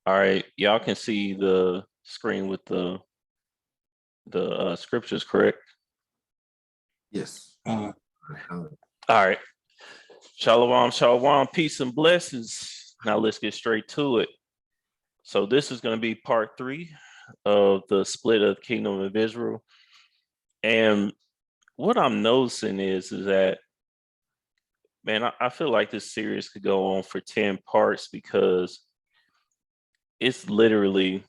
All right, y'all can see the screen with the scriptures, correct? Yes. All right. Shalom, shalom, peace and blessings. Now let's get straight to it. So this is going to be part 3 of the split of the kingdom of Israel. And what I'm noticing is that, man, I feel like this series could go on for 10 parts because it's literally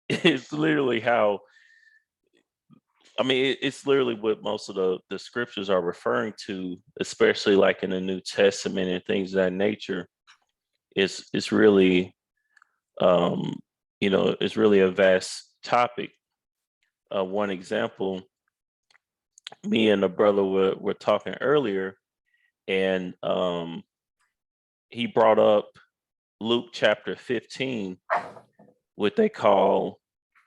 it's literally how, I mean, it's literally what most of the scriptures are referring to, especially like in the New Testament and things of that nature. It's really, it's really a vast topic. One example, me and a brother were talking earlier, and he brought up Luke chapter 15, what they call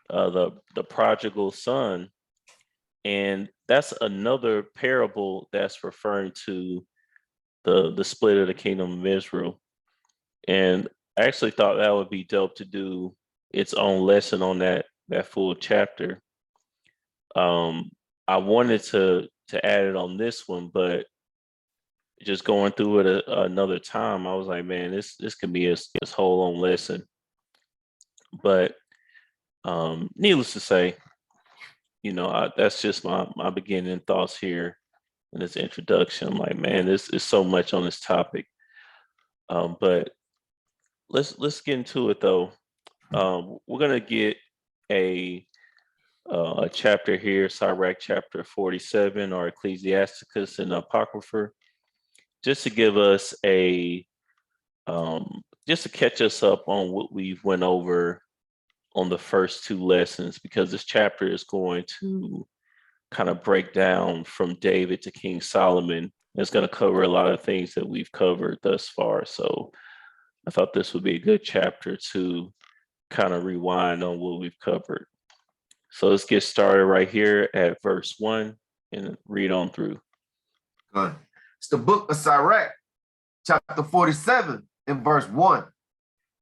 the prodigal son. And that's another parable that's referring to the split of the kingdom of Israel. And I actually thought that would be dope to do its own lesson on that full chapter. I wanted to add it on this one, but just going through it another time, I was like, man, this could be its whole own lesson. But needless to say, that's just my beginning thoughts here in this introduction. I'm like, man, this is so much on this topic. But let's get into it though. We're gonna get a chapter here, Sirach chapter 47, or Ecclesiasticus and Apocrypha, just to give us just to catch us up on what we've went over on the first 2 lessons, because this chapter is going to kind of break down from David to King Solomon. It's going to cover a lot of things that we've covered thus far. So I thought this would be a good chapter to kind of rewind on what we've covered. So let's get started right here at verse 1 and read on through. Good. It's the book of Sirach, chapter 47, and verse 1.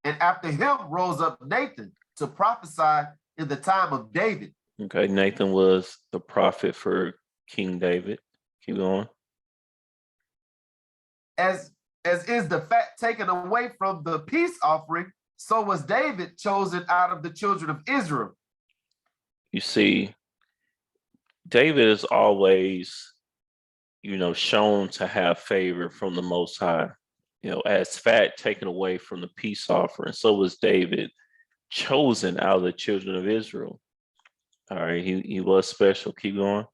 And after him rose up Nathan to prophesy in the time of David. Okay, Nathan was the prophet for King David. Keep going. As is the fat taken away from the peace offering, so was David chosen out of the children of Israel. You see, David is always, shown to have favor from the Most High. As fat taken away from the peace offering, so was David chosen out of the children of Israel. All right, he was special. Keep going.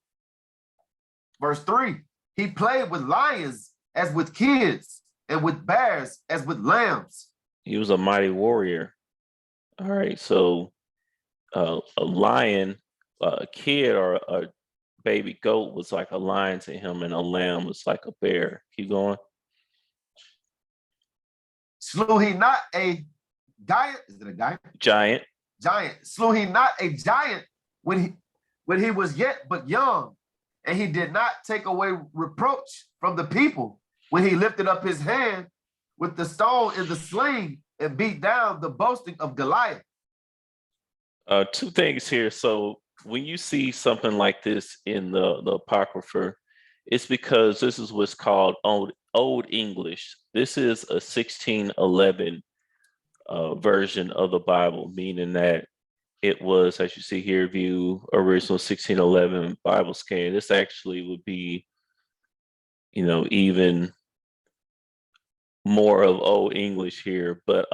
Verse 3, he played with lions as with kids, and with bears as with lambs. He was a mighty warrior. All right, so a lion, a kid or a baby goat was like a lion to him, and a lamb was like a bear. Keep going. Slew he not a giant? Is it a giant? Giant. Giant. Slew he not a giant when he was yet but young, and he did not take away reproach from the people when he lifted up his hand with the stone in the sling and beat down the boasting of Goliath. 2 things here. So when you see something like this in the Apocrypha, it's because this is what's called Old English. This is a 1611 version of the Bible, meaning that it was, as you see here, view original 1611 Bible scan. This actually would be, even more of Old English here. But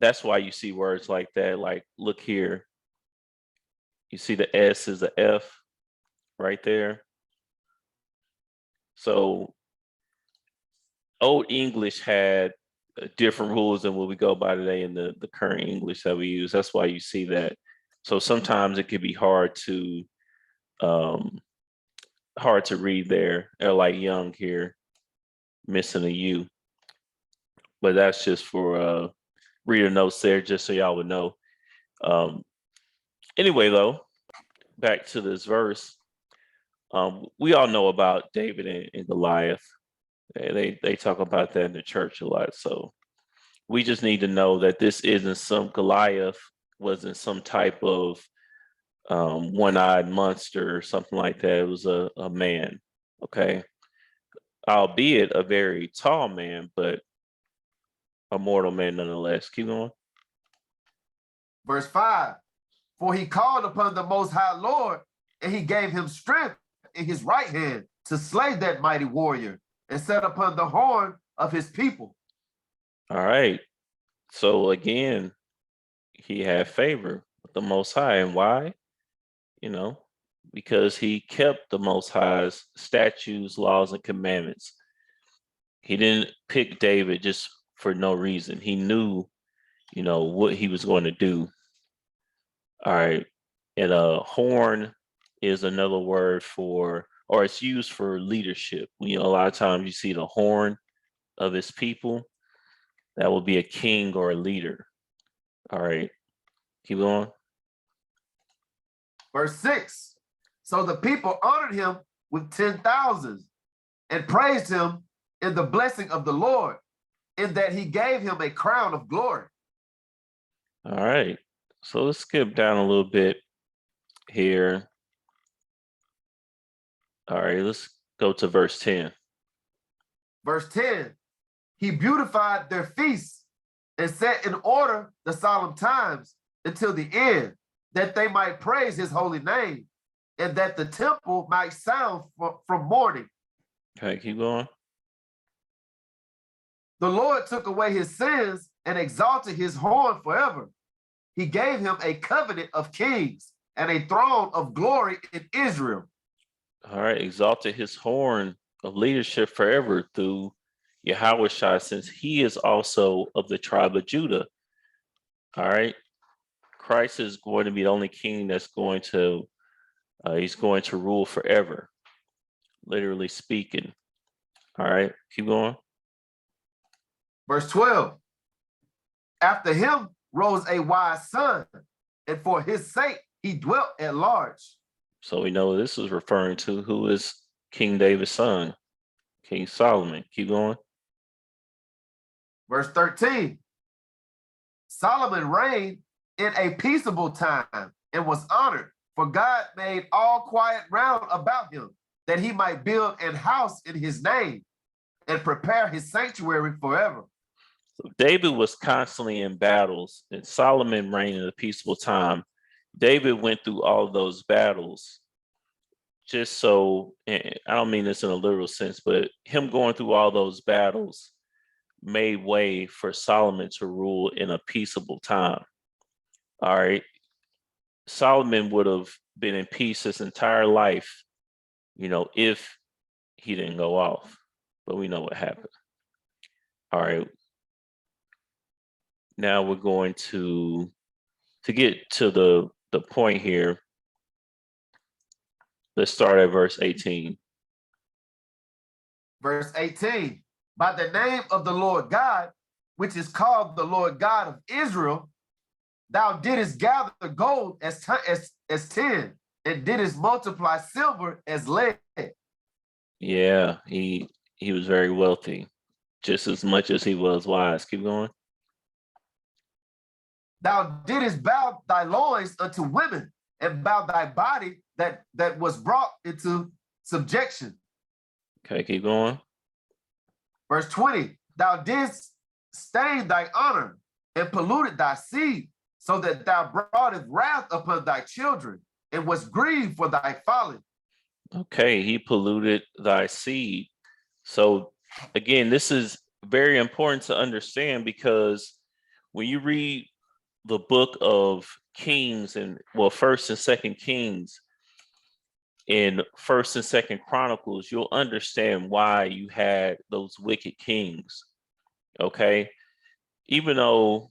that's why you see words like that. Like, look here. You see the S is a F right there. So Old English had different rules than what we go by today in the current English that we use. That's why you see that. So sometimes it could be hard to read there. Or like young here, missing a U. But that's just for reader notes there, just so y'all would know. Anyway, though, back to this verse. We all know about David and Goliath. They talk about that in the church a lot. So we just need to know that this isn't some Goliath, wasn't some type of one-eyed monster or something like that. It was a man, okay, albeit a very tall man, but a mortal man nonetheless. Keep going. Verse 5, for he called upon the Most High Lord, and he gave him strength in his right hand to slay that mighty warrior and set upon the horn of his people. All right. So again, he had favor with the Most High. And why? You know, because he kept the Most High's statutes, laws, and commandments. He didn't pick David just for no reason. He knew, what he was going to do. All right. And a horn is another word for, or it's used for leadership. A lot of times you see the horn of his people. That will be a king or a leader. All right. Keep going. Verse 6, so the people honored him with 10,000 and praised him in the blessing of the Lord, in that he gave him a crown of glory. All right. So let's skip down a little bit here. All right, let's go to verse 10. Verse 10, he beautified their feasts and set in order the solemn times until the end, that they might praise his holy name, and that the temple might sound from morning. Okay, keep going. The Lord took away his sins and exalted his horn forever. He gave him a covenant of kings and a throne of glory in Israel. All right, exalted his horn of leadership forever through Yahushua, since he is also of the tribe of Judah. All right, Christ is going to be the only king that's going to, he's going to rule forever, literally speaking. All right, keep going. Verse 12, after him rose a wise son, and for his sake he dwelt at large. So we know this is referring to who is King David's son, King Solomon. Keep going. Verse 13, Solomon reigned in a peaceable time and was honored, for God made all quiet round about him, that he might build an house in his name and prepare his sanctuary forever. So David was constantly in battles, and Solomon reigned in a peaceful time. David went through all of those battles just so, I don't mean this in a literal sense, but him going through all those battles made way for Solomon to rule in a peaceable time. All right. Solomon would have been in peace his entire life, if he didn't go off. But we know what happened. All right. Now we're going to get to the point here. Let's start at verse 18. Verse 18, by the name of the Lord God, which is called the Lord God of Israel, thou didst gather gold as tin, and didst multiply silver as lead. Yeah, he was very wealthy, just as much as he was wise. Keep going. Thou didst bow thy loins unto women, and bow thy body that was brought into subjection. Okay, keep going. Verse 20, thou didst stain thy honor and polluted thy seed, so that thou broughtest wrath upon thy children, and was grieved for thy folly. Okay, he polluted thy seed. So again, this is very important to understand, because when you read the book of Kings, and First and Second Kings, in First and Second Chronicles, you'll understand why you had those wicked kings. Okay, even though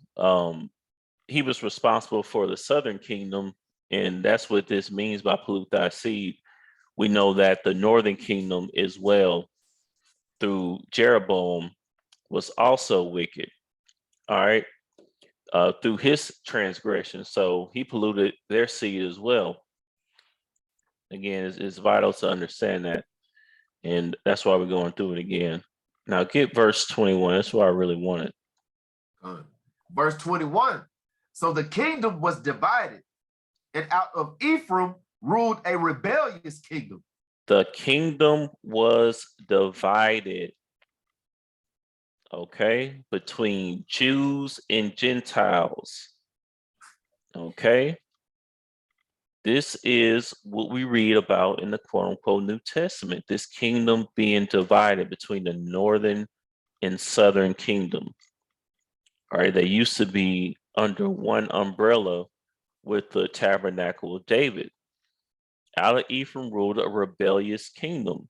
he was responsible for the southern kingdom, and that's what this means by pollute thy seed. We know that the northern kingdom as well, through Jeroboam, was also wicked. All right, through his transgression. So he polluted their seed as well. Again, it's vital to understand that. And that's why we're going through it again. Now get verse 21. That's what I really wanted. Verse 21. So the kingdom was divided, and out of Ephraim ruled a rebellious kingdom. The kingdom was divided, okay, between Jews and Gentiles. Okay. This is what we read about in the quote unquote New Testament, this kingdom being divided between the northern and southern kingdom. All right, they used to be under one umbrella with the tabernacle of David. Out of Ephraim ruled a rebellious kingdom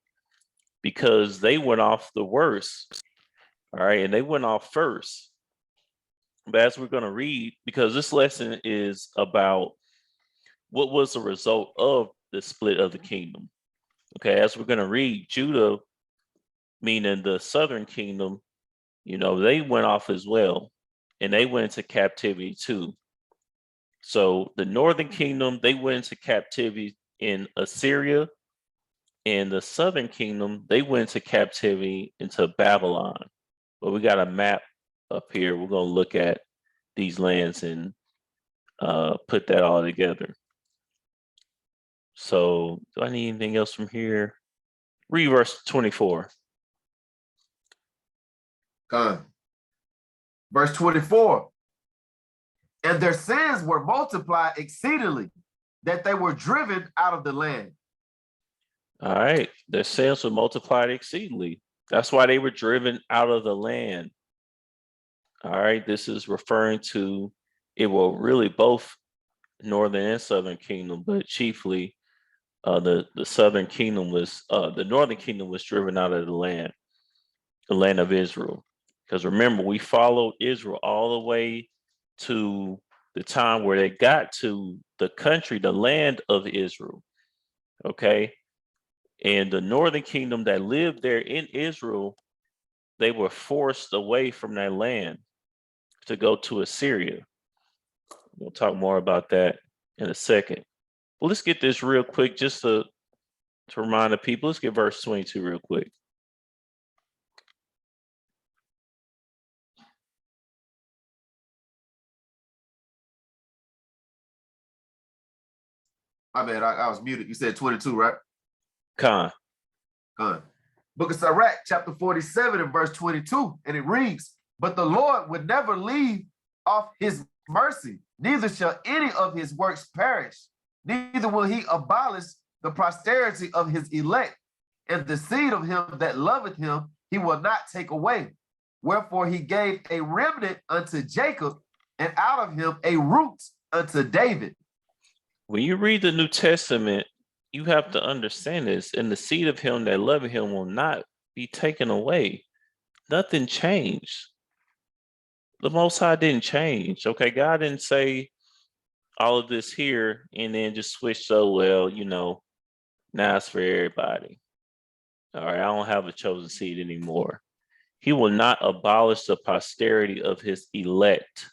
because they went off the worst. All right, and they went off first. But as we're going to read, because this lesson is about what was the result of the split of the kingdom. Okay, as we're going to read, Judah, meaning the southern kingdom, they went off as well, and they went into captivity too. So the northern kingdom, they went into captivity in Assyria, and the southern kingdom, they went into captivity into Babylon. But we got a map up here. We're going to look at these lands and put that all together. So do I need anything else from here? Read verse 24. Verse 24. And their sins were multiplied exceedingly, that they were driven out of the land. All right. Their sins were multiplied exceedingly. That's why they were driven out of the land. All right. This is referring to it. Well, really both northern and southern kingdom, but chiefly the southern kingdom was the northern kingdom was driven out of the land of Israel. Because remember, we followed Israel all the way to the time where they got to the country, the land of Israel. Okay. And the northern kingdom that lived there in Israel, they were forced away from that land to go to Assyria. We'll talk more about that in a second. Well, let's get this real quick just to remind the people. Let's get verse 22 real quick. My bad, I was muted. You said 22, right? Con. Book of Sirach, chapter 47 and verse 22, and it reads, but the Lord would never leave off his mercy, neither shall any of his works perish, neither will he abolish the posterity of his elect, and the seed of him that loveth him he will not take away. Wherefore he gave a remnant unto Jacob, and out of him a root unto David. When you read the New Testament, you have to understand this, and the seed of him that loveth him will not be taken away. Nothing changed. The Most High didn't change. Okay, God didn't say all of this here and then just switch. So, well, now it's for everybody. All right, I don't have a chosen seed anymore. He will not abolish the posterity of his elect.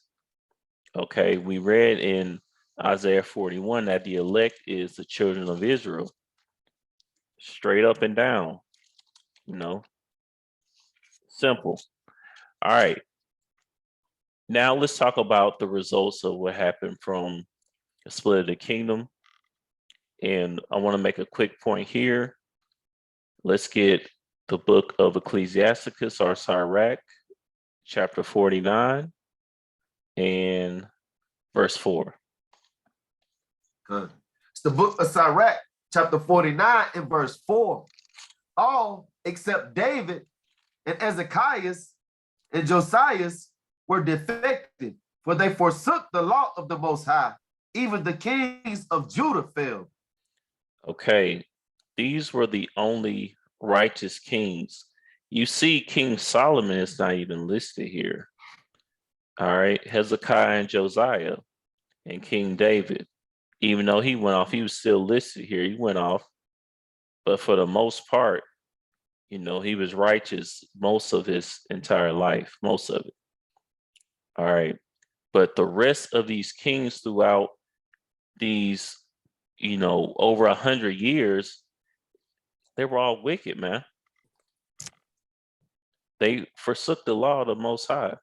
Okay, we read in Isaiah 41 that the elect is the children of Israel. Straight up and down, simple. All right. Now let's talk about the results of what happened from the split of the kingdom. And I want to make a quick point here. Let's get the book of Ecclesiasticus or Sirach, chapter 49 and verse 4. It's the book of Sirach, chapter 49 and verse 4. All except David and Ezekias and Josias were defected, for they forsook the law of the Most High. Even the kings of Judah fell. Okay, these were the only righteous kings. You see, King Solomon is not even listed here. All right, Hezekiah and Josiah and King David. Even though he went off, he was still listed here. He went off. But for the most part, he was righteous most of his entire life, most of it. All right. But the rest of these kings throughout these, over 100 years, they were all wicked, man. They forsook the law of the Most High.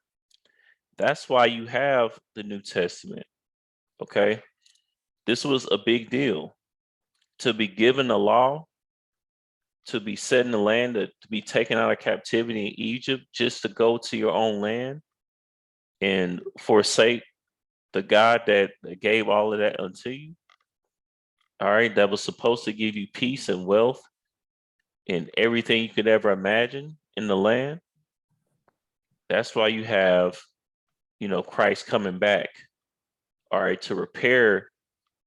That's why you have the New Testament. Okay. This was a big deal. To be given the law, to be set in the land, to be taken out of captivity in Egypt, just to go to your own land and forsake the God that gave all of that unto you. All right. That was supposed to give you peace and wealth and everything you could ever imagine in the land. That's why you have, Christ coming back, all right, to repair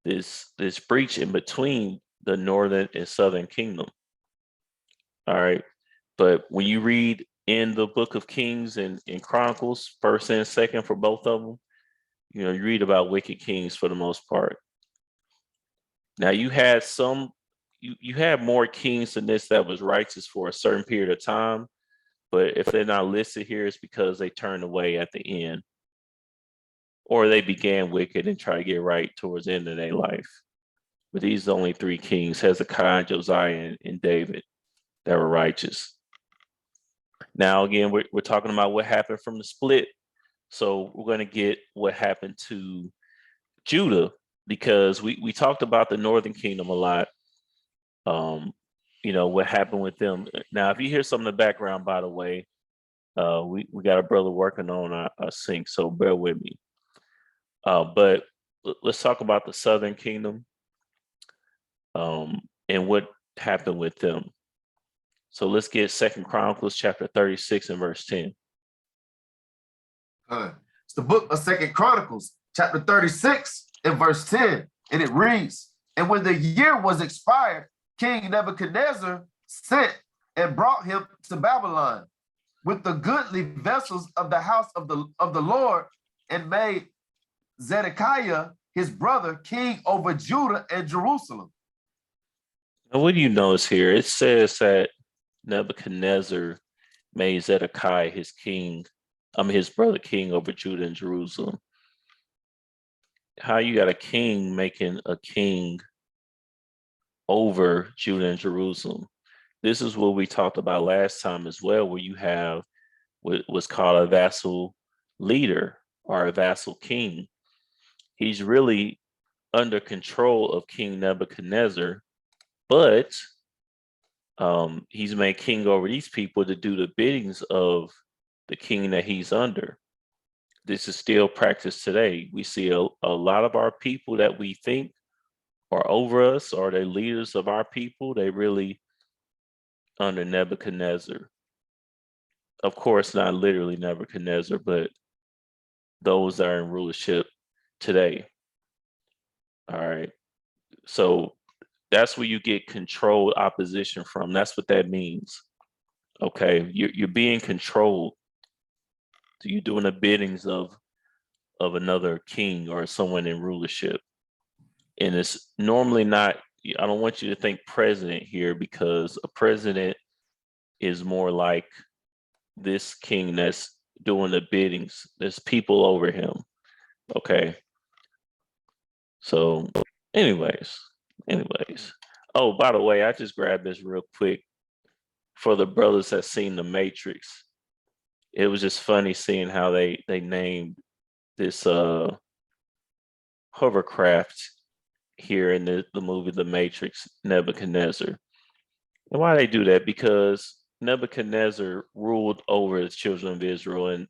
this breach in between the northern and southern kingdom. All right. But when you read in the book of Kings and Chronicles, first and second for both of them, you read about wicked kings for the most part. Now you had you had more kings than this that was righteous for a certain period of time. But if they're not listed here, it's because they turned away at the end, or they began wicked and try to get right towards the end of their life. But these are the only three kings, Hezekiah, Josiah, and David, that were righteous. Now, again, we're talking about what happened from the split. So we're going to get what happened to Judah, because we talked about the northern kingdom a lot. What happened with them. Now, if you hear some of the background, by the way, we got a brother working on our sync, so bear with me. But let's talk about the southern kingdom and what happened with them. So let's get 2 Chronicles chapter 36 and verse 10. It's the book of 2 Chronicles chapter 36 and verse 10, and it reads, "And when the year was expired, King Nebuchadnezzar sent and brought him to Babylon with the goodly vessels of the house of the Lord, and made Zedekiah his brother king over Judah and Jerusalem." Now, what do you notice here? It says that Nebuchadnezzar made Zedekiah his brother king over Judah and Jerusalem. How you got a king making a king over Judah and Jerusalem? This is what we talked about last time as well, where you have what's called a vassal leader or a vassal king. He's really under control of King Nebuchadnezzar, but he's made king over these people to do the biddings of the king that he's under. This is still practiced today. We see a lot of our people that we think are over us, or the leaders of our people, they really under Nebuchadnezzar. Of course, not literally Nebuchadnezzar, but those that are in rulership today. All right. So that's where you get controlled opposition from. That's what that means. Okay. You're being controlled. So you're doing the biddings of another king or someone in rulership. And it's normally not, I don't want you to think president here, because a president is more like this king that's doing the biddings. There's people over him. Okay. So anyways. Oh, by the way, I just grabbed this real quick for the brothers that seen The Matrix. It was just funny seeing how they named this hovercraft here in the movie The Matrix Nebuchadnezzar. And why they do that? Because Nebuchadnezzar ruled over the children of Israel, and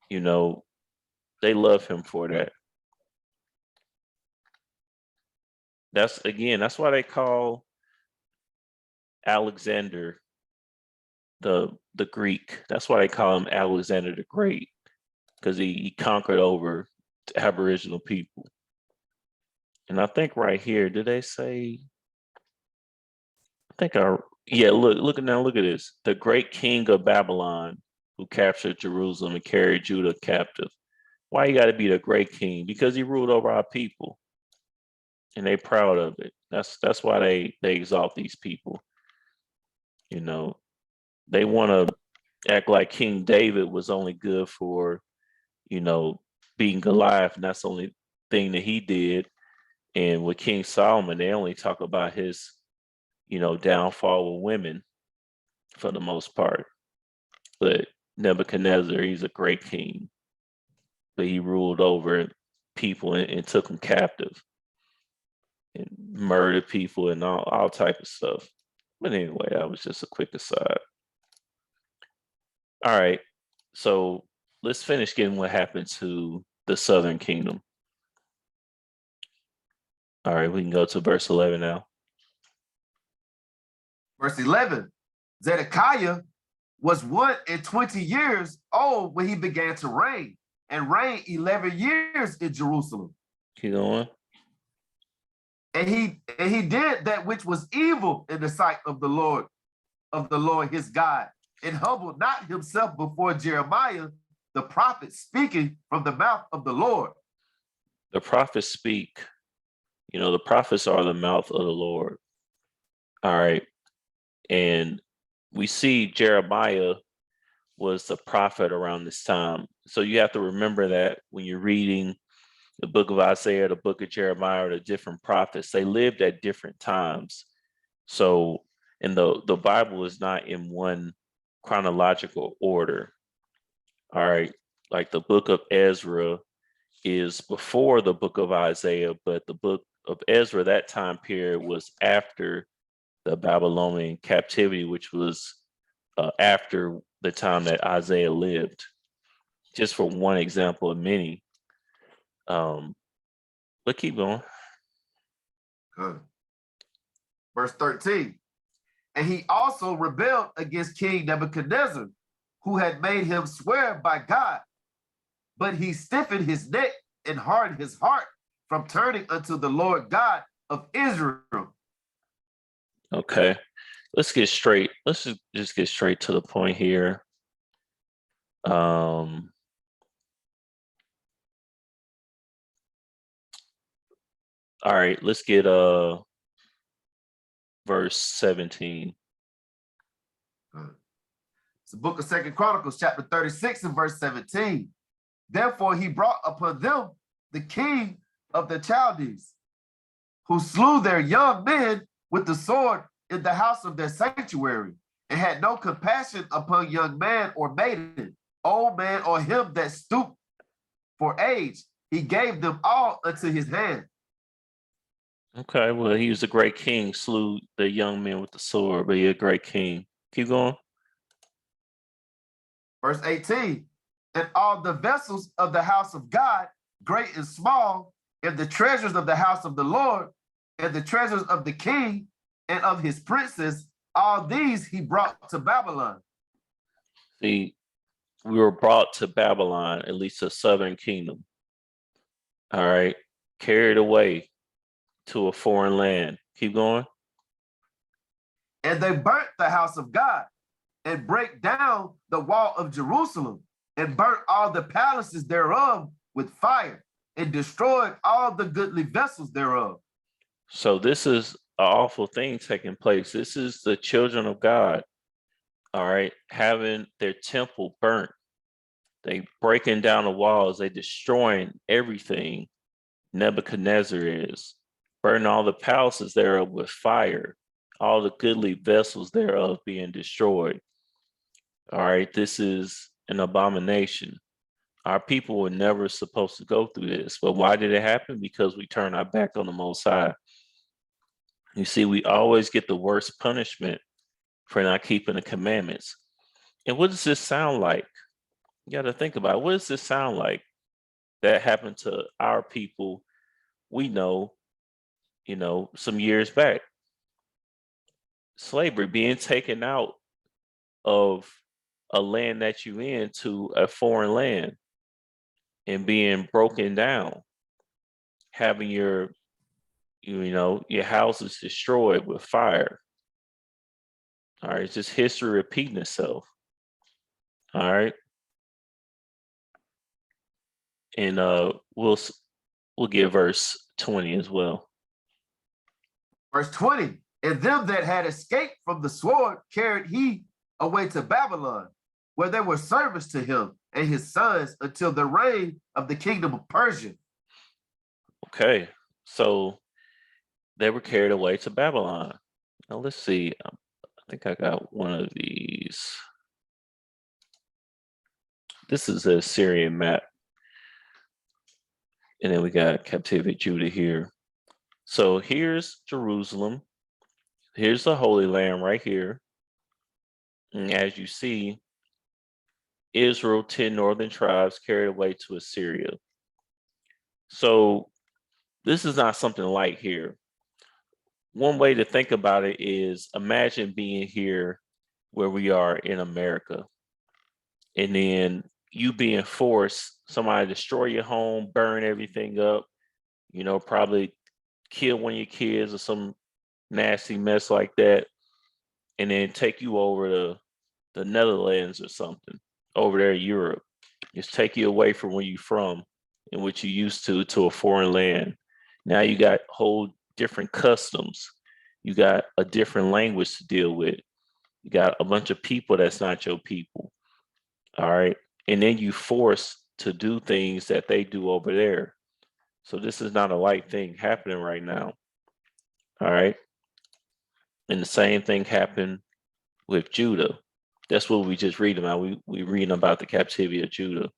they love him for that. That's why they call Alexander the Greek. That's why they call him Alexander the Great, because he conquered over Aboriginal people. And I think right here, did they say? Look at this. The great king of Babylon, who captured Jerusalem and carried Judah captive. Why you got to be the great king? Because he ruled over our people, and they proud of it. That's why they exalt these people. They want to act like King David was only good for, beating Goliath, and that's the only thing that he did. And with King Solomon, they only talk about his, downfall with women for the most part. But Nebuchadnezzar, he's a great king, but he ruled over people and took them captive and murdered people and all type of stuff. But anyway, that was just a quick aside. All right, so let's finish getting what happened to the southern kingdom. All right, we can go to verse 11 now. Verse 11, Zedekiah was 120 years old when he began to reign, and reigned 11 years in Jerusalem. Keep going. And he did that which was evil in the sight of the Lord his God, and humbled not himself before Jeremiah, the prophet, speaking from the mouth of the Lord. The prophets speak. The prophets are the mouth of the Lord. All right. And we see Jeremiah was the prophet around this time. So you have to remember that when you're reading the book of Isaiah, the book of Jeremiah, or the different prophets, they lived at different times. So, and the Bible is not in one chronological order. All right. Like the book of Ezra is before the book of Isaiah, but the book of Ezra, that time period was after the Babylonian captivity, which was after the time that Isaiah lived, just for one example of many. But keep going. Good. Verse 13, and he also rebelled against King Nebuchadnezzar, who had made him swear by God, but he stiffened his neck and hardened his heart from turning unto the Lord God of Israel. Okay, let's get straight. Let's just get straight to the point here. All right, let's get verse 17. It's the book of 2 Chronicles, chapter 36 and verse 17. Therefore he brought upon them the king of the Chaldees, who slew their young men with the sword in the house of their sanctuary, and had no compassion upon young man or maiden, old man or him that stooped for age. He gave them all unto his hand. Okay, well, he was a great king, slew the young men with the sword, but he's a great king. Keep going. Verse 18, and all the vessels of the house of God, great and small, and the treasures of the house of the Lord, and the treasures of the king and of his princes, all these he brought to Babylon. See, we were brought to Babylon, at least the southern kingdom. All right, carried away to a foreign land. Keep going. And they burnt the house of God, and break down the wall of Jerusalem, and burnt all the palaces thereof with fire, and destroyed all the goodly vessels thereof. So this is an awful thing taking place. This is the children of God, all right, having their temple burnt. They breaking down the walls. They destroying everything. Nebuchadnezzar is burning all the palaces thereof with fire, all the goodly vessels thereof being destroyed. All right, this is an abomination. Our people were never supposed to go through this. But why did it happen? Because we turned our back on the Most High. You see, we always get the worst punishment for not keeping the commandments. And what does this sound like? You got to think about it. What does this sound like that happened to our people? We know, some years back. Slavery, being taken out of a land that you in to a foreign land and being broken down, having your houses destroyed with fire. All right, it's just history repeating itself. All right. And we'll get verse 20 as well. Verse 20, and them that had escaped from the sword carried he away to Babylon, where they were servants to him and his sons until the reign of the kingdom of Persia. Okay, so they were carried away to Babylon. Now let's see. I think I got one of these. This is a Syrian map. And then we got captivity Judah here. So here's Jerusalem. Here's the Holy Land right here. And as you see, Israel, 10 northern tribes carried away to Assyria. So this is not something light here. One way to think about it is imagine being here where we are in America, and then you being forced, somebody destroy your home, burn everything up, probably kill one of your kids or some nasty mess like that, and then take you over to the Netherlands or something, over there in Europe. Just take you away from where you're from and what you used to a foreign land. Now you got whole different customs. You got a different language to deal with. You got a bunch of people that's not your people. All right. And then you forced to do things that they do over there. So this is not a light thing happening right now. All right. And the same thing happened with Judah. That's what we just read about. We reading about the captivity of Judah.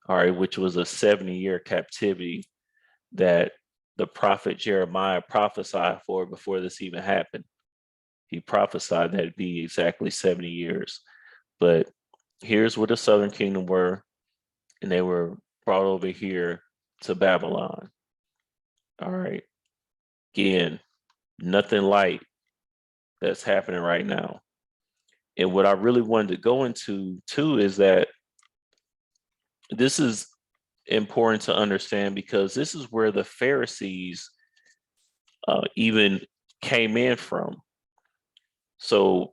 All right, which was a 70-year captivity that the prophet Jeremiah prophesied for before this even happened. He prophesied that it'd be exactly 70 years. But here's where the southern kingdom were, and they were brought over here to Babylon. All right. Again, nothing light that's happening right now. And what I really wanted to go into too is that this is important to understand because this is where the Pharisees even came in from. So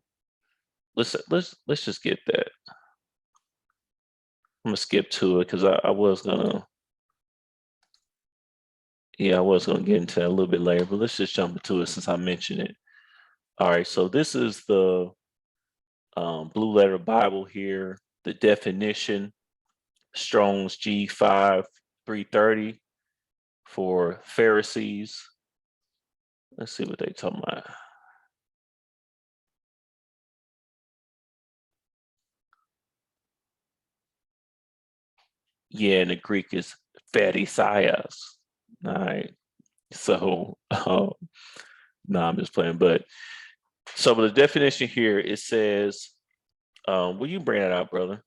let's just get that. I'm gonna skip to it because I was gonna get into that a little bit later, but let's just jump into it since I mentioned it. All right, so this is the Blue Letter Bible here, the definition, Strong's G5 330 for Pharisees. Let's see what they talking about. Yeah, and the Greek is Pharisees. All right. So, no, I'm just playing. But so the definition here, it says, will you bring that out, brother?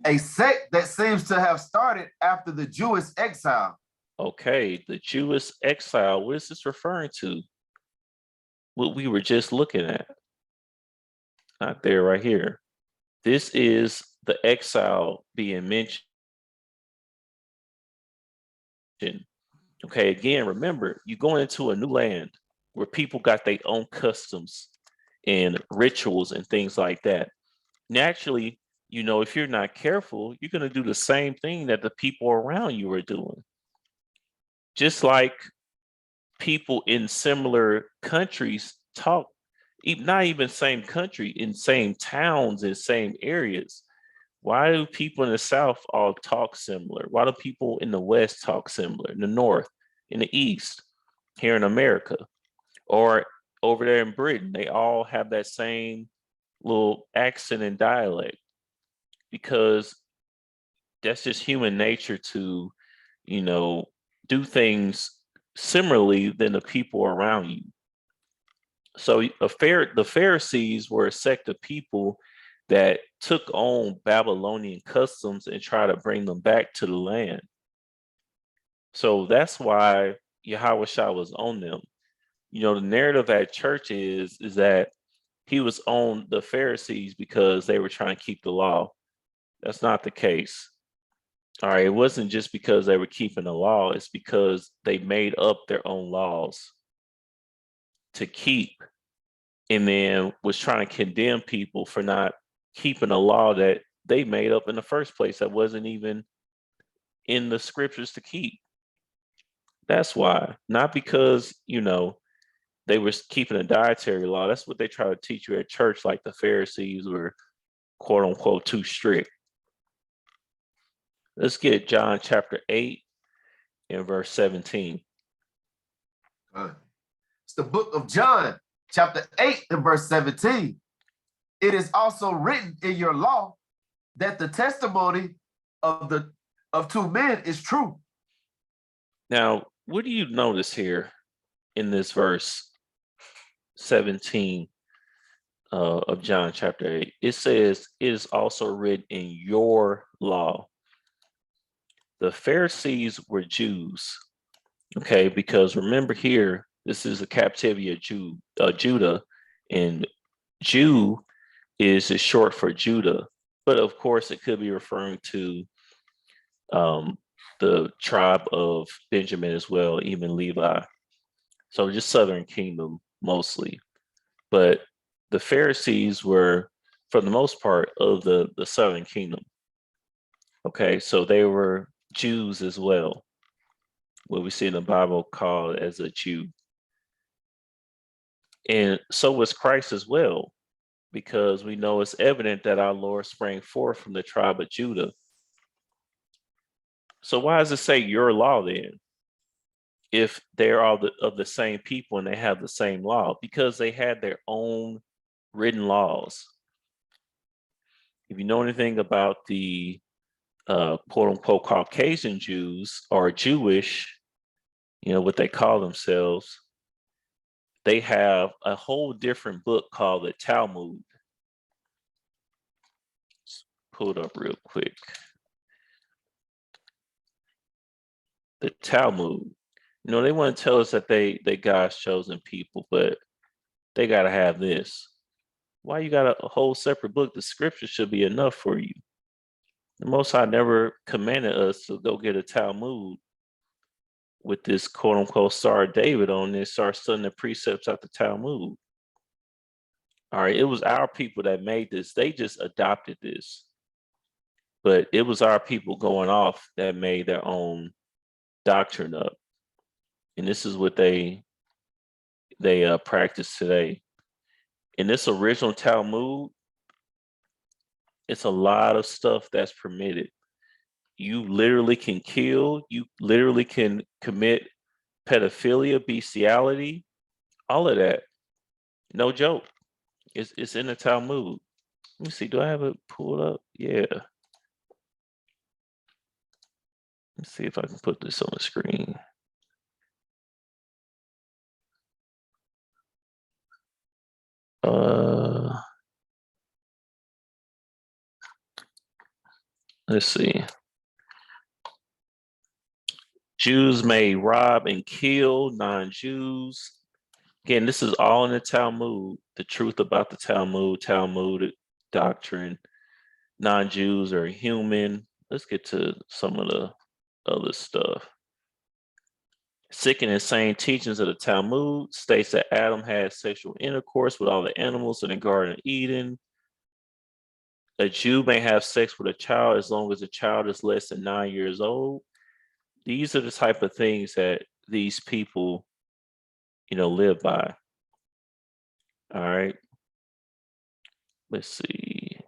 A sect that seems to have started after the Jewish exile. Okay, the Jewish exile. What is this referring to? What we were just looking at. Not there, right here. This is the exile being mentioned. Okay, again, remember, you're going into a new land where people got their own customs and rituals and things like that. Naturally, if you're not careful, you're going to do the same thing that the people around you are doing. Just like people in similar countries talk, not even same country, in same towns, in same areas. Why do people in the South all talk similar? Why do people in the West talk similar? In the North, in the East, here in America, or over there in Britain, they all have that same little accent and dialect because that's just human nature to, do things similarly than the people around you. So the Pharisees were a sect of people that took on Babylonian customs and try to bring them back to the land. So that's why Yahweh Shah was on them. The narrative at church is that he was on the Pharisees because they were trying to keep the law. That's not the case. All right, it wasn't just because they were keeping the law, it's because they made up their own laws to keep and then was trying to condemn people for not keeping a law that they made up in the first place that wasn't even in the scriptures to keep. That's why, not because, they were keeping a dietary law. That's what they try to teach you at church, like the Pharisees were quote unquote too strict. Let's get John chapter 8 and verse 17. It's the book of John, chapter 8 and verse 17. it is also written in your law that the testimony of two men is true. Now, what do you notice here in this verse 17 of John chapter 8? It says, it is also written in your law. The Pharisees were Jews, okay? Because remember here, this is the captivity of Judah, and Jew is short for Judah, but of course it could be referring to the tribe of Benjamin as well, even Levi. So just Southern Kingdom mostly. But the Pharisees were, for the most part, of the Southern Kingdom. Okay, so they were Jews as well, what we see in the Bible called as a Jew. And so was Christ as well, because we know it's evident that our Lord sprang forth from the tribe of Judah. So why does it say your law then? If they're all of the same people and they have the same law? Because they had their own written laws. If you know anything about the quote unquote Caucasian Jews or Jewish, you know, what they call themselves, they have a whole different book called the Talmud. Let's pull it up real quick. The Talmud. You know, they want to tell us that they God's chosen people, but they got to have this. Why you got a whole separate book? The scripture should be enough for you. The Most High never commanded us to go get a Talmud with this quote unquote Star of David on this, start studying the precepts out the Talmud. All right, it was our people that made this. They just adopted this. But it was our people going off that made their own doctrine up. And this is what they practice today. In this original Talmud, it's a lot of stuff that's permitted. You literally can kill, you literally can commit pedophilia, bestiality, all of that. No joke. It's in the Talmud. Let me see, do I have it pulled up? Yeah. Let's see if I can put this on the screen. Let's see. Jews may rob and kill non-Jews. Again, this is all in the Talmud. The truth about the Talmud, Talmudic doctrine. Non-Jews are human. Let's get to some of the other stuff. Sick and insane teachings of the Talmud states that Adam had sexual intercourse with all the animals in the Garden of Eden. A Jew may have sex with a child as long as the child is less than 9 years old. These are the type of things that these people, you know, live by. All right. Let's see.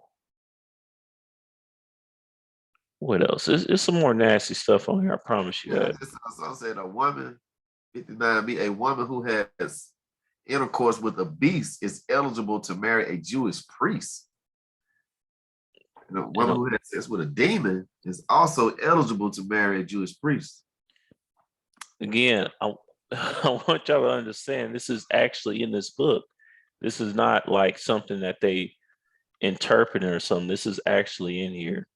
What else? It's some more nasty stuff on here. I promise you that. This also said a woman, 59b, a woman who has intercourse with a beast is eligible to marry a Jewish priest. And a woman who has sex with a demon is also eligible to marry a Jewish priest. Again, I want y'all to understand this is actually in this book. This is not like something that they interpreted or something. This is actually in here.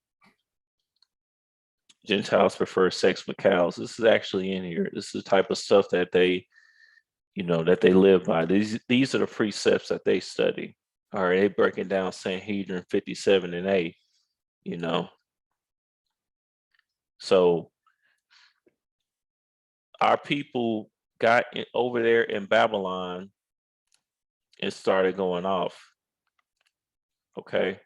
Gentiles prefer sex with cows. This is actually in here. This is the type of stuff that they, you know, that they live by. These are the precepts that they study. All right, they breaking down Sanhedrin 57 and 8, you know. So our people got over there in Babylon and started going off. Okay.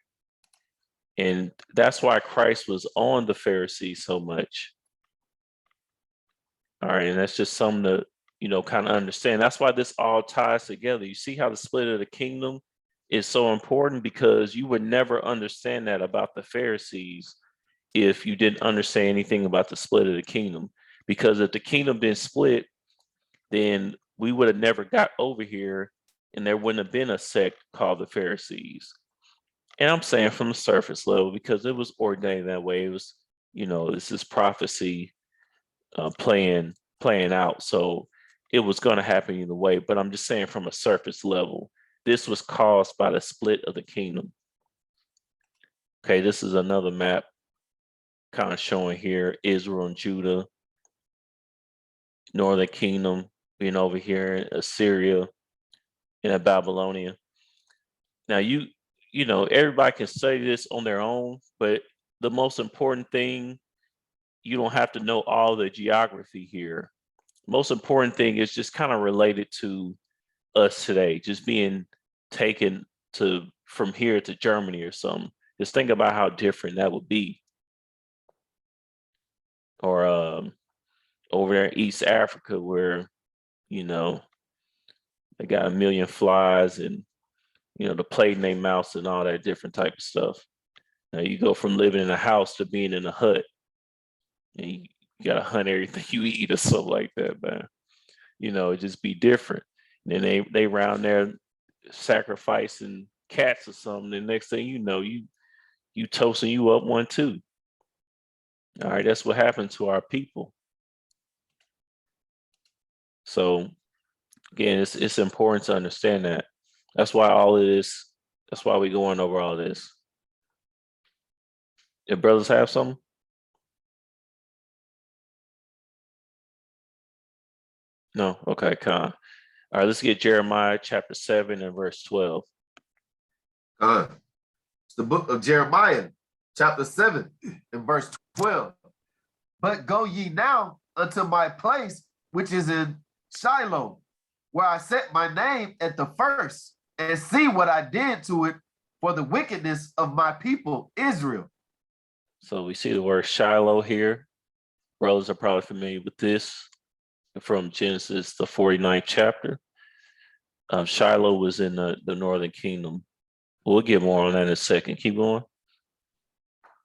And that's why Christ was on the Pharisees so much. All right. And that's just something to, you know, kind of understand. That's why this all ties together. You see how the split of the kingdom is so important, because you would never understand that about the Pharisees if you didn't understand anything about the split of the kingdom. Because if the kingdom didn't split, then we would have never got over here and there wouldn't have been a sect called the Pharisees. And I'm saying from the surface level because it was ordained that way. It was, this is prophecy playing out. So it was going to happen either way. But I'm just saying from a surface level, this was caused by the split of the kingdom. Okay, this is another map kind of showing here Israel and Judah, northern kingdom being over here in Assyria and Babylonian. Now everybody can study this on their own, but the most important thing, you don't have to know all the geography here. Most important thing is just kind of related to us today, just being taken from here to Germany or something. Just think about how different that would be. Or over there in East Africa where, they got a million flies and, the plague named mouse and all that different type of stuff. Now you go from living in a house to being in a hut. And you gotta hunt everything you eat or something like that, man. It just be different. And then they round there sacrificing cats or something. The next thing you know, you toasting you up one too. All right, that's what happened to our people. So again, it's important to understand that. That's why all of this. That's why we're going over all this. If brothers have something. No, okay, Con. All right, let's get Jeremiah chapter 7 and verse 12. It's the book of Jeremiah, chapter 7 and verse 12. But go ye now unto my place, which is in Shiloh, where I set my name at the first, and see what I did to it for the wickedness of my people, Israel. So we see the word Shiloh here. Brothers are probably familiar with this from Genesis, the 49th chapter. Shiloh was in the northern kingdom. We'll get more on that in a second. Keep going.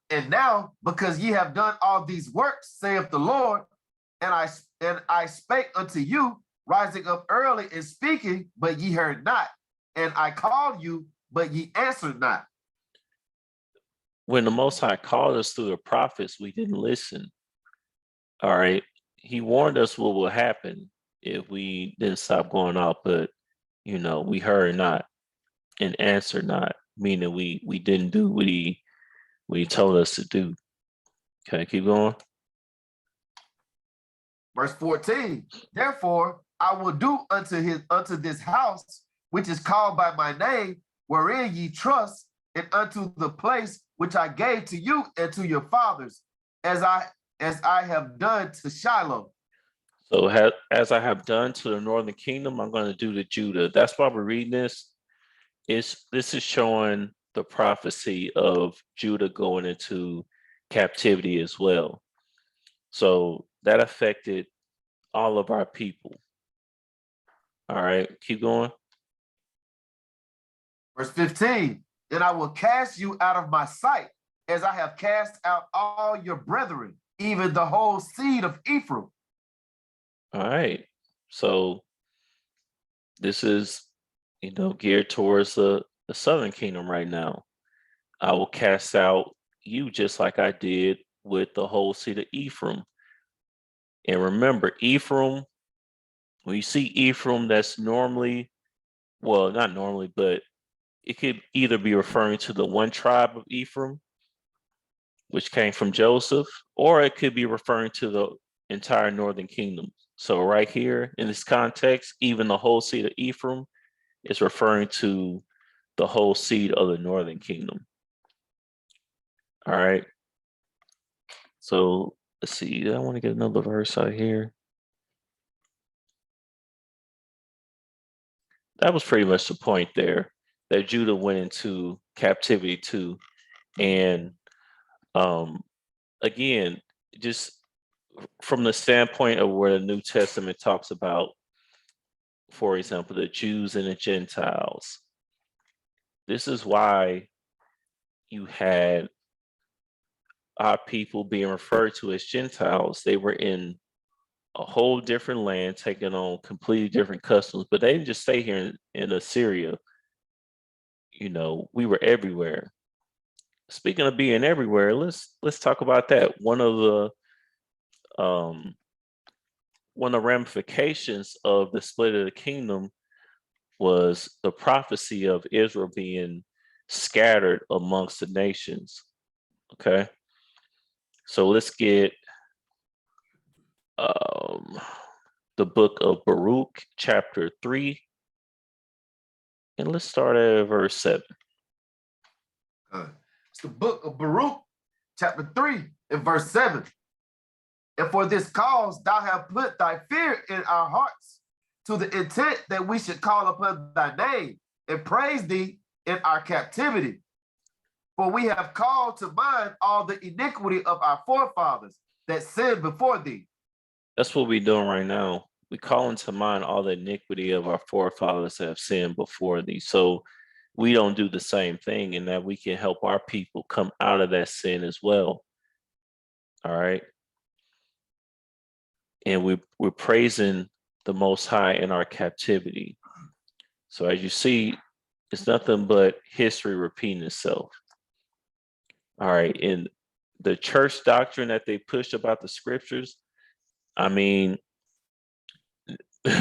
And now, because ye have done all these works, saith the Lord, and I spake unto you, rising up early and speaking, but ye heard not. And I called you, but ye answered not. When the Most High called us through the prophets, we didn't listen. All right. He warned us what will happen if we didn't stop going out, but we heard not and answered not, meaning we didn't do what he told us to do. Okay, keep going. Verse 14. Therefore, I will do unto this house, which is called by my name, wherein ye trust, and unto the place which I gave to you and to your fathers, as I have done to Shiloh. So as I have done to the northern kingdom, I'm going to do to Judah. That's why we're reading this. This is showing the prophecy of Judah going into captivity as well. So that affected all of our people. All right, keep going. Verse 15. And I will cast you out of my sight, as I have cast out all your brethren, even the whole seed of Ephraim. All right. So this is, geared towards the southern kingdom right now. I will cast out you just like I did with the whole seed of Ephraim. And remember, Ephraim, when you see Ephraim, that's normally, well, not normally, but it could either be referring to the one tribe of Ephraim, which came from Joseph, or it could be referring to the entire northern kingdom. So right here in this context, even the whole seed of Ephraim is referring to the whole seed of the northern kingdom. All right. So let's see. I want to get another verse out here. That was pretty much the point there, that Judah went into captivity too. And again, just from the standpoint of where the New Testament talks about, for example, the Jews and the Gentiles, this is why you had our people being referred to as Gentiles. They were in a whole different land, taking on completely different customs, but they didn't just stay here in Assyria. We were everywhere. speaking of being everywhere, let's talk about that. One of the ramifications of the split of the kingdom was the prophecy of Israel being scattered amongst the nations. Okay, so let's get the book of Baruch, chapter 3, and let's start at verse 7. It's the book of Baruch, chapter 3, and verse 7. And for this cause thou hast put thy fear in our hearts, to the intent that we should call upon thy name and praise thee in our captivity. For we have called to mind all the iniquity of our forefathers that sinned before thee. That's what we're doing right now. We call into mind all the iniquity of our forefathers that have sinned before thee. So we don't do the same thing, and that we can help our people come out of that sin as well. All right. And we're praising the Most High in our captivity. So as you see, it's nothing but history repeating itself. All right. And the church doctrine that they push about the scriptures, I mean,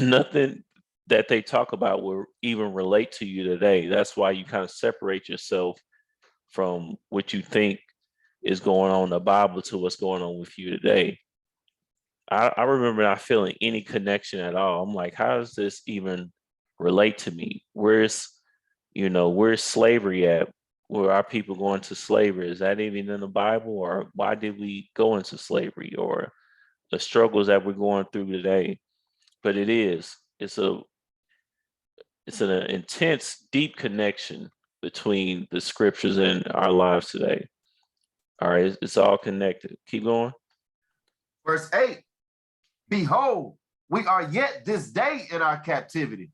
nothing that they talk about will even relate to you today. That's why you kind of separate yourself from what you think is going on in the Bible to what's going on with you today. I remember not feeling any connection at all. I'm like, how does this even relate to me? Where's slavery at? Where are people going to slavery? Is that even in the Bible? Or why did we go into slavery? Or the struggles that we're going through today? But it's an intense, deep connection between the scriptures and our lives today. All right, it's all connected. Keep going. Verse 8, behold, we are yet this day in our captivity,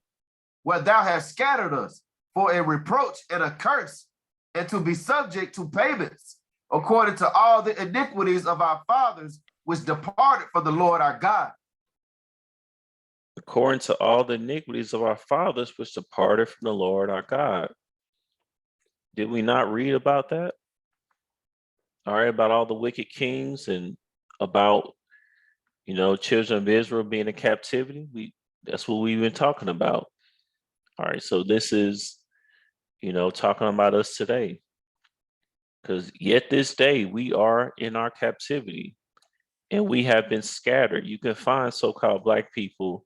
where thou hast scattered us for a reproach and a curse, and to be subject to payments, according to all the iniquities of our fathers, which departed from the Lord our God. According to all the iniquities of our fathers, which departed from the Lord our God. Did we not read about that? All right, about all the wicked kings and about, children of Israel being in captivity. That's what we've been talking about. All right, so this is, talking about us today. Because yet this day we are in our captivity and we have been scattered. You can find so-called Black people,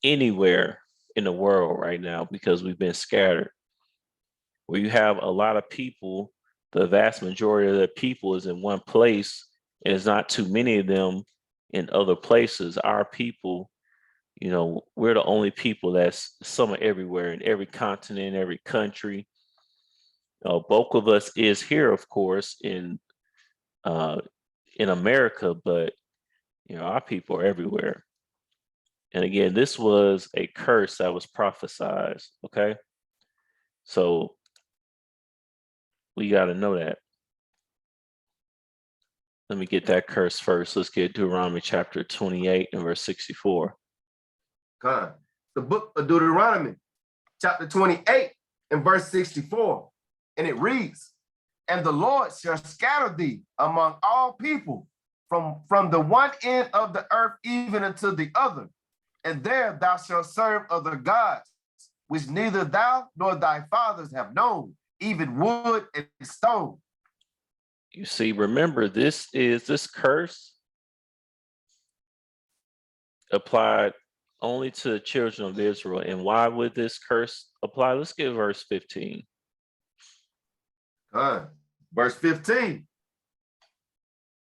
anywhere in the world right now because we've been scattered. Where you have a lot of people, the vast majority of the people is in one place, and it's not too many of them in other places. Our people, we're the only people that's somewhere everywhere in every continent, every country. Bulk of us is here, of course, in America, but our people are everywhere. And again, this was a curse that was prophesied. Okay, so we got to know that. Let me get that curse first. Let's get Deuteronomy chapter 28 and verse 64. God, the book of Deuteronomy, chapter 28 and verse 64. And it reads, and the Lord shall scatter thee among all people from the one end of the earth even unto the other. And there thou shalt serve other gods, which neither thou nor thy fathers have known, even wood and stone. You see, remember, this curse applied only to the children of Israel. And why would this curse apply? Let's get verse 15. Verse 15.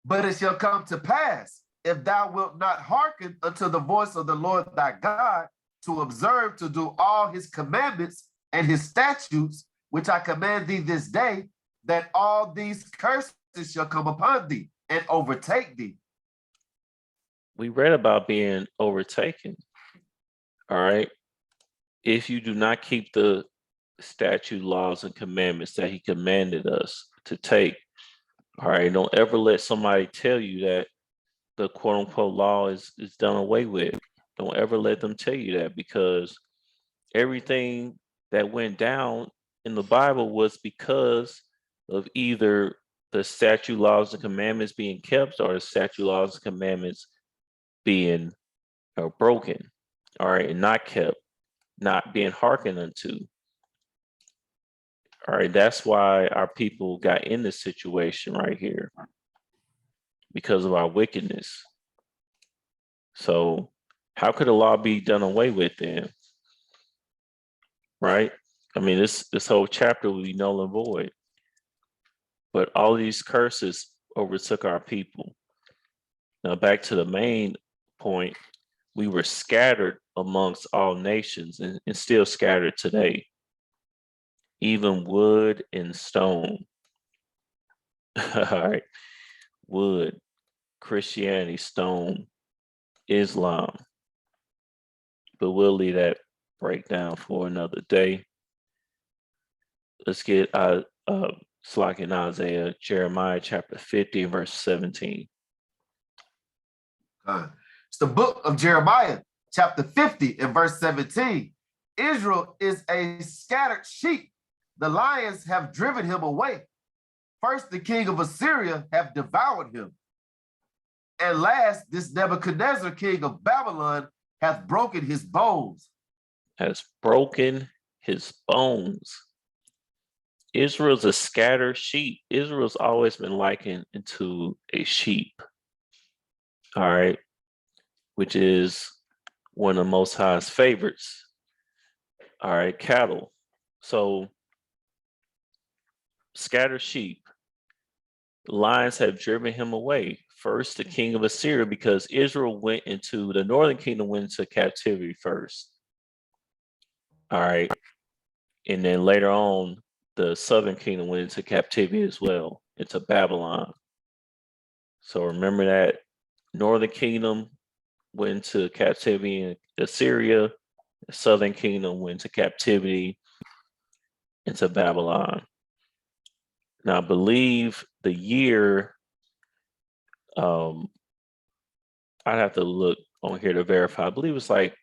But it shall come to pass, if thou wilt not hearken unto the voice of the Lord thy God, to observe to do all his commandments and his statutes, which I command thee this day, that all these curses shall come upon thee and overtake thee. We read about being overtaken. All right. If you do not keep the statute, laws, and commandments that he commanded us to take, all right, don't ever let somebody tell you that the quote unquote law is done away with. Don't ever let them tell you that, because everything that went down in the Bible was because of either the statute, laws, and commandments being kept, or the statute, laws, and commandments being broken, all right, and not kept, not being hearkened unto. All right, that's why our people got in this situation right here, because of our wickedness. So how could the law be done away with then? Right? I mean, this whole chapter would be null and void. But all these curses overtook our people. Now back to the main point, we were scattered amongst all nations and still scattered today. Even wood and stone. All right. Wood, Christianity, stone, Islam. But we'll leave that breakdown for another day. Let's get Sirach in Isaiah, Jeremiah chapter 50, verse 17. It's the book of Jeremiah, chapter 50 and verse 17. Israel is a scattered sheep. The lions have driven him away. First, the king of Assyria have devoured him. And last, this Nebuchadnezzar, king of Babylon, hath broken his bones. Has broken his bones. Israel's a scattered sheep. Israel's always been likened into a sheep. All right. Which is one of the Most High's favorites. All right. Cattle. So scattered sheep. The lions have driven him away. First, the king of Assyria, because Israel went into the northern kingdom, went into captivity first. All right. And then later on, the southern kingdom went into captivity as well, into Babylon. So remember that northern kingdom went into captivity in Assyria, the southern kingdom went into captivity into Babylon. Now, I believe the year, I'd have to look on here to verify. I believe it's like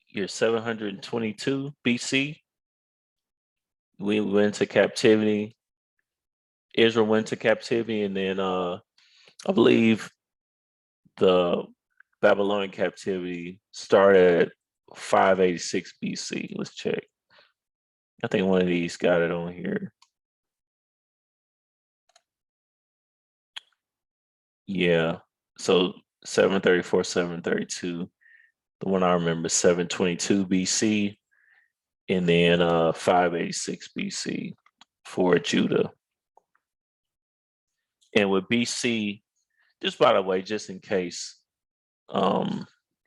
year 722 BC. We went to captivity. Israel went to captivity, and then I believe the Babylonian captivity started at 586 BC. Let's check. I think one of these got it on here. Yeah. So 734, 732. The one I remember is 722 BC, and then 586 BC for Judah. And with BC, just by the way, just in case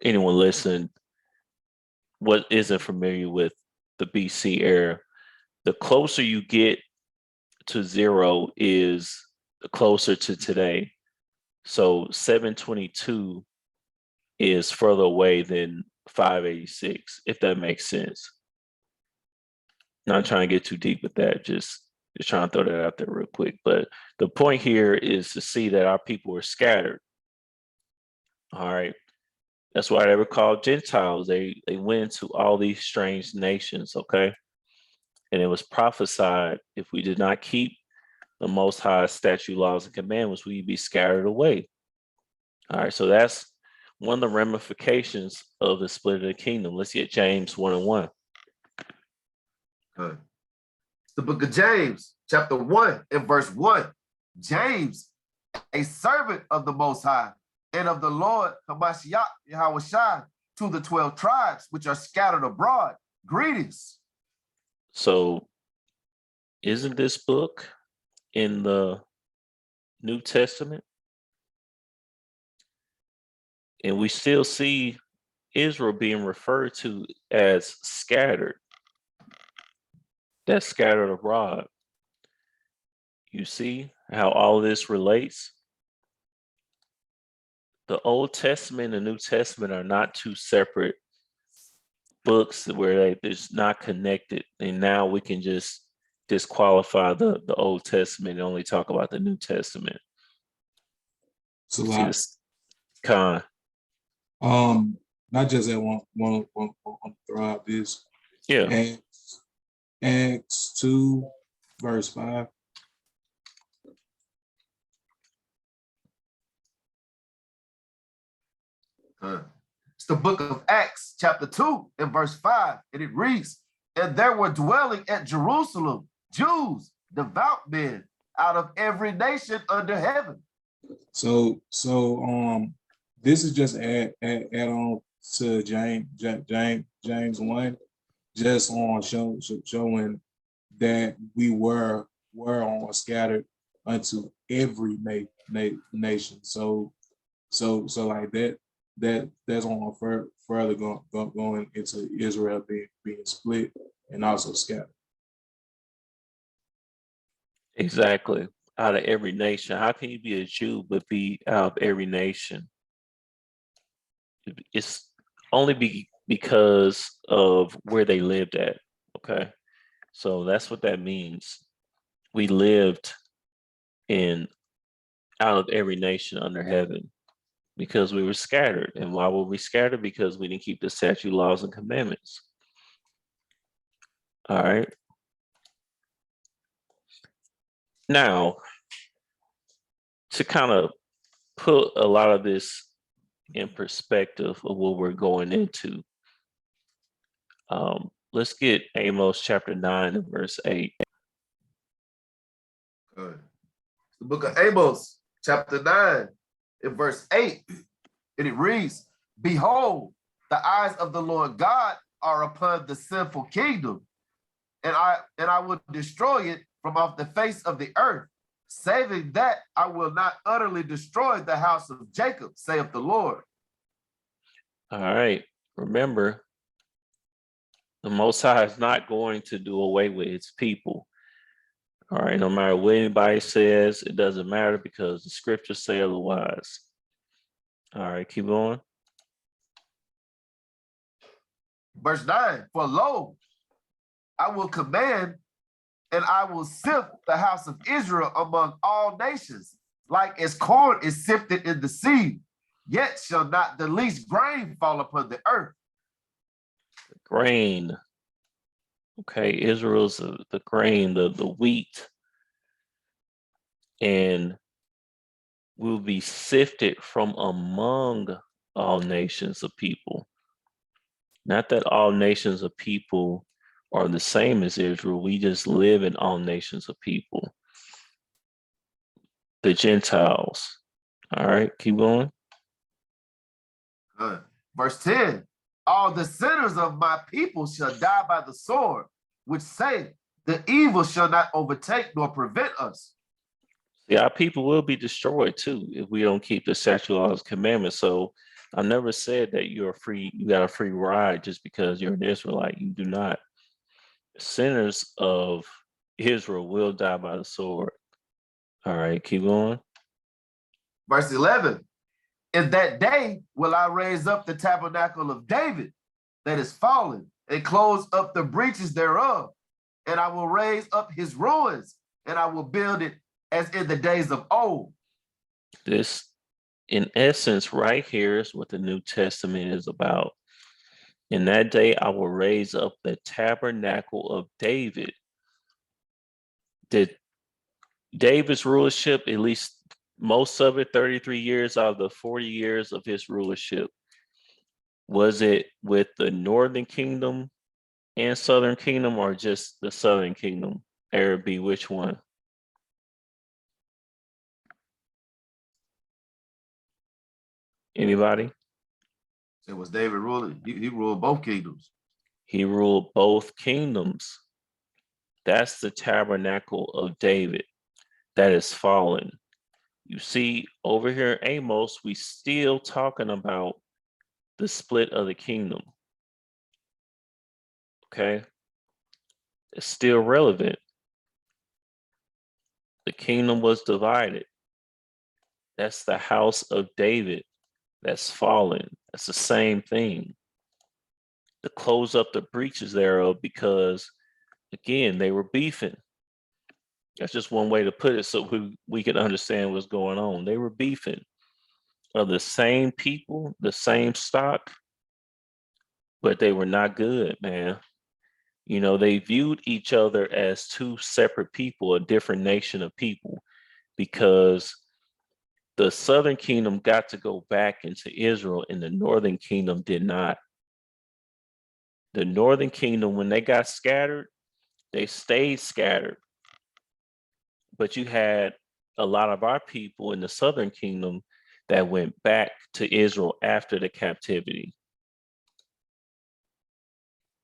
anyone listening what isn't familiar with the BC era, the closer you get to zero is the closer to today. So 722 is further away than 586, if that makes sense. Not trying to get too deep with that, just trying to throw that out there real quick. But the point here is to see that our people are scattered. All right. That's why they were called Gentiles. They went into all these strange nations, okay? And it was prophesied if we did not keep the Most High statute, laws, and commandments, we'd be scattered away. All right, so that's one of the ramifications of the split of the kingdom. Let's get James 1:1. It's the book of James, chapter 1 and verse 1. James, a servant of the Most High and of the Lord Hamashiach Yahushua, to the 12 tribes which are scattered abroad, greetings. So isn't this book in the New Testament? And we still see Israel being referred to as scattered. That's scattered abroad. You see how all of this relates? The Old Testament and the New Testament are not two separate books where they're not connected. And now we can just disqualify the Old Testament and only talk about the New Testament. So like, Con. not just that one throughout this. Yeah. And Acts 2, verse 5. It's the book of Acts, chapter 2, and verse 5, and it reads, "And there were dwelling at Jerusalem Jews, devout men, out of every nation under heaven." So this is just add on to James 1, just on showing that we were on scattered unto every nation. So like that's on further going into Israel being split and also scattered. Exactly. Out of every nation. How can you be a Jew but be out of every nation? It's only because of where they lived at. Okay. So that's what that means. We lived in out of every nation under heaven because we were scattered. And why were we scattered? Because we didn't keep the statute, laws, and commandments. All right. Now, to kind of put a lot of this in perspective of what we're going into, let's get Amos chapter 9 and verse 8. The book of Amos, chapter 9, and verse 8, and it reads, "Behold, the eyes of the Lord God are upon the sinful kingdom, and I will destroy it from off the face of the earth, saving that I will not utterly destroy the house of Jacob, saith the Lord." All right. Remember, the Most High is not going to do away with his people. All right. No matter what anybody says, it doesn't matter because the scriptures say otherwise. All right. Keep going. Verse 9, "For lo, I will command and I will sift the house of Israel among all nations, like as corn is sifted in the sea, yet shall not the least grain fall upon the earth." Grain. Okay. Israel's the grain, the wheat, and will be sifted from among all nations of people. Not that all nations of people are the same as Israel. We just live in all nations of people. The Gentiles. All right, keep going. Verse 10, "All the sinners of my people shall die by the sword, which say, the evil shall not overtake nor prevent us." See, our people will be destroyed too if we don't keep the statute, laws, commandments. So I never said that you got a free ride just because you're an Israelite. You do not. Sinners of Israel will die by the sword. All right, keep going. Verse 11, "In that day will I raise up the tabernacle of David that is fallen, and close up the breaches thereof, and I will raise up his ruins, and I will build it as in the days of old." This, in essence, right here is what the New Testament is about. In that day, I will raise up the tabernacle of David. Did David's rulership, at least most of it, 33 years out of the 40 years of his rulership, was it with the northern kingdom and southern kingdom, or just the southern kingdom? Araby, which one? Anybody? It was David ruling. He ruled both kingdoms. He ruled both kingdoms. That's the tabernacle of David that is fallen. You see, over here in Amos, we still talking about the split of the kingdom. Okay? It's still relevant. The kingdom was divided. That's the house of David that's fallen. That's the same thing. To close up the breaches thereof, because again, they were beefing. That's just one way to put it so we can understand what's going on. They were beefing. Of the same people, the same stock, but they were not good, man. You know, they viewed each other as two separate people, a different nation of people, because the southern kingdom got to go back into Israel and the northern kingdom did not. The northern kingdom, when they got scattered, they stayed scattered. But you had a lot of our people in the southern kingdom that went back to Israel after the captivity.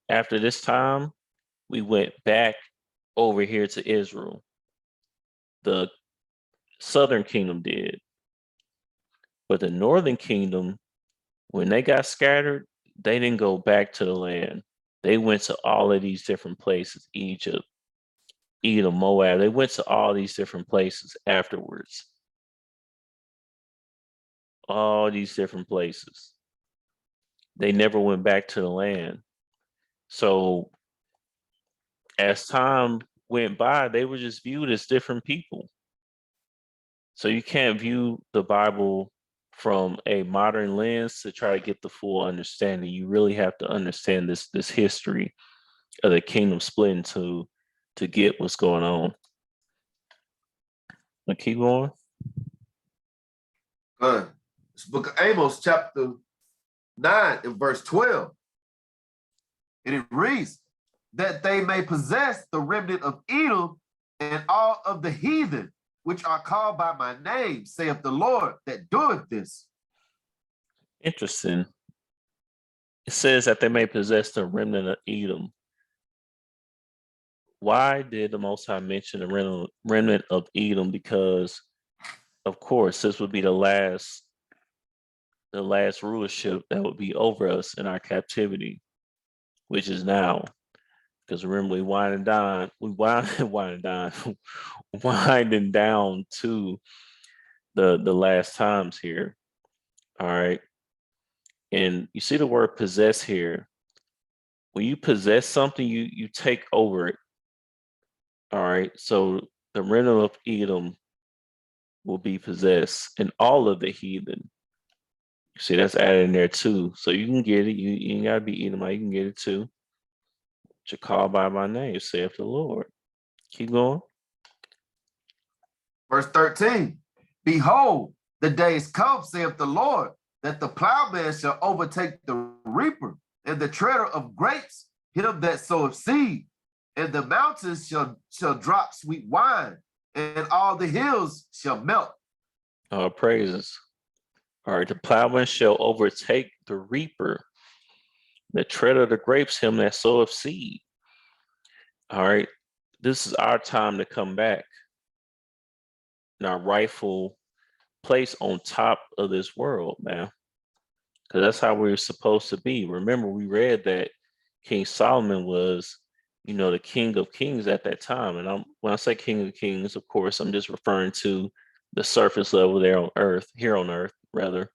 After this time, we went back over here to Israel. The southern kingdom did. But the northern kingdom, when they got scattered, they didn't go back to the land. They went to all of these different places, Egypt, Edom, Moab. They went to all these different places afterwards. All these different places. They never went back to the land. So as time went by, they were just viewed as different people. So you can't view the Bible from a modern lens to try to get the full understanding. You really have to understand this history of the kingdom splitting to get what's going on. But keep going. This book of Amos, chapter 9 and verse 12. And it reads, that they may possess the remnant of Edom and all of the heathen, which are called by my name, saith the Lord that doeth this. Interesting. It says that they may possess the remnant of Edom. Why did the Most High mention the remnant of Edom? Because, of course, this would be the last rulership that would be over us in our captivity, which is now. Because remember, winding down to the last times here. All right. And you see the word possess here. When you possess something, you take over it. All right. So the remnant of Edom will be possessed, and all of the heathen. You see, that's added in there too. So you can get it. You ain't gotta be Edomite, you can get it too. You're called by my name, saith the Lord. Keep going. Verse 13. Behold, the days come, saith the Lord, that the plowman shall overtake the reaper, and the treader of grapes him that soweth seed. And the mountains shall drop sweet wine, and all the hills shall melt. Praises. All right, the plowman shall overtake the reaper, the treader of the grapes him that soweth seed. All right, this is our time to come back in our rightful place on top of this world, man. Because that's how we're supposed to be. Remember, we read that King Solomon was, the King of Kings at that time. And when I say King of Kings, of course, I'm just referring to the surface level here on earth, rather.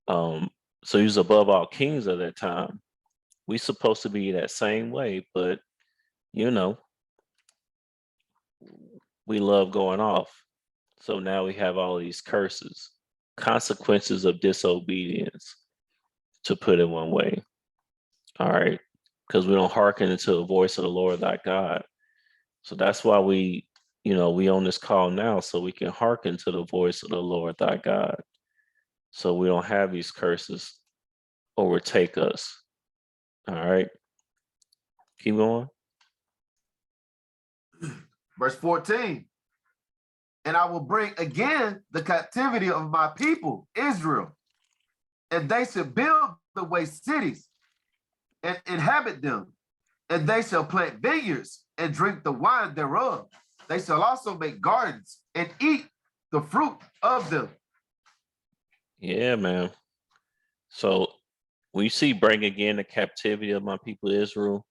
So he was above all kings of that time. We supposed to be that same way, but we love going off. So now we have all these curses, consequences of disobedience, to put it one way. All right. Because we don't hearken into the voice of the Lord thy God. So that's why we on this call now, so we can hearken to the voice of the Lord thy God. So we don't have these curses overtake us. All right. Keep going. Verse 14. And I will bring again the captivity of my people, Israel, and they shall build the waste cities and inhabit them, and they shall plant vineyards and drink the wine thereof. They shall also make gardens and eat the fruit of them. Yeah, man. So when you see bring again the captivity of my people Israel,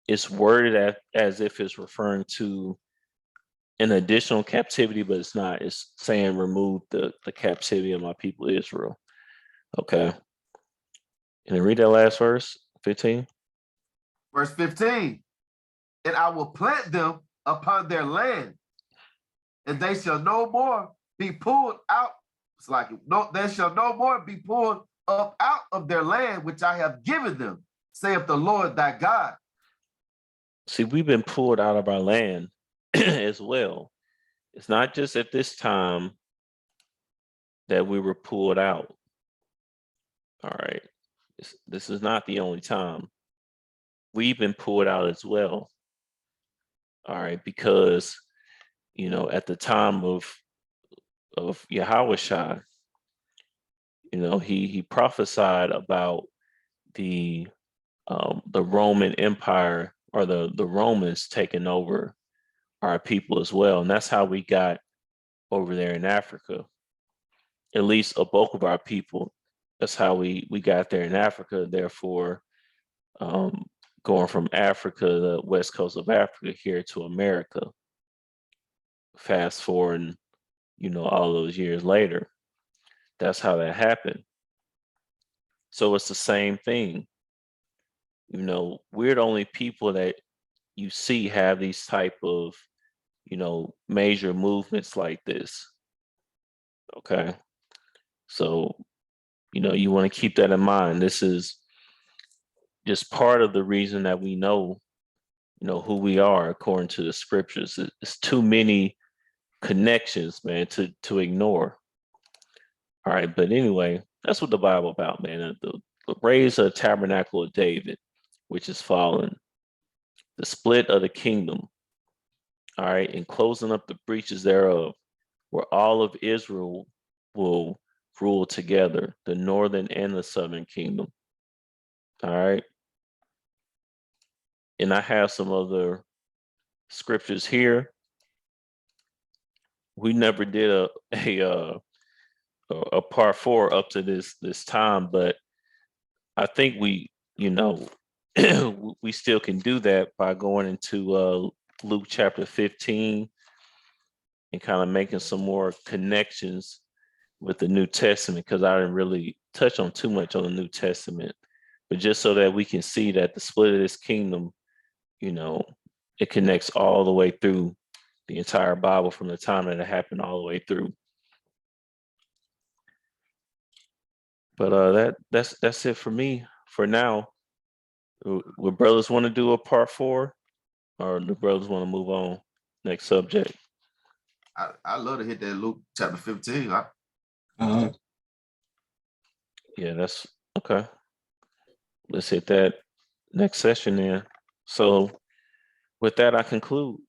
it's worded as if it's referring to an additional captivity, but it's not. It's saying remove the captivity of my people Israel. Okay. Can you read that last verse, 15? Verse 15. And I will plant them upon their land, and they shall no more be pulled out. It's like, no, they shall no more be pulled up out of their land, which I have given them, saith the Lord thy God. See, we've been pulled out of our land as well. It's not just at this time that we were pulled out. All right. This is not the only time. We've been pulled out as well. All right, because at the time of Yahushua, he prophesied about the Roman Empire, or the Romans taking over our people as well. And that's how we got over there in Africa. At least a bulk of our people. That's how we got there in Africa. Therefore, going from Africa, the west coast of Africa, here to America. Fast forward, all those years later, that's how that happened. So it's the same thing. We're the only people that you see have these type of, major movements like this. Okay. So, you want to keep that in mind. This is just part of the reason that we know, who we are according to the scriptures. It's too many connections, man, to ignore. All right, but anyway, that's what the Bible about, man. The raise of the tabernacle of David, which is fallen, the split of the kingdom, all right, and closing up the breaches thereof, where all of Israel will rule together, the northern and the southern kingdom. All right. And I have some other scriptures here. We never did a part 4 up to this time, but I think we we still can do that by going into Luke chapter 15 and kind of making some more connections with the New Testament, because I didn't really touch on too much on the New Testament, but just so that we can see that the split of this kingdom, it connects all the way through the entire Bible from the time that it happened all the way through. But that's it for me for now. Would brothers want to do a part 4, or do brothers want to move on next subject? I love to hit that Luke chapter 15. Yeah, that's okay. Let's hit that next session then. So with that, I conclude.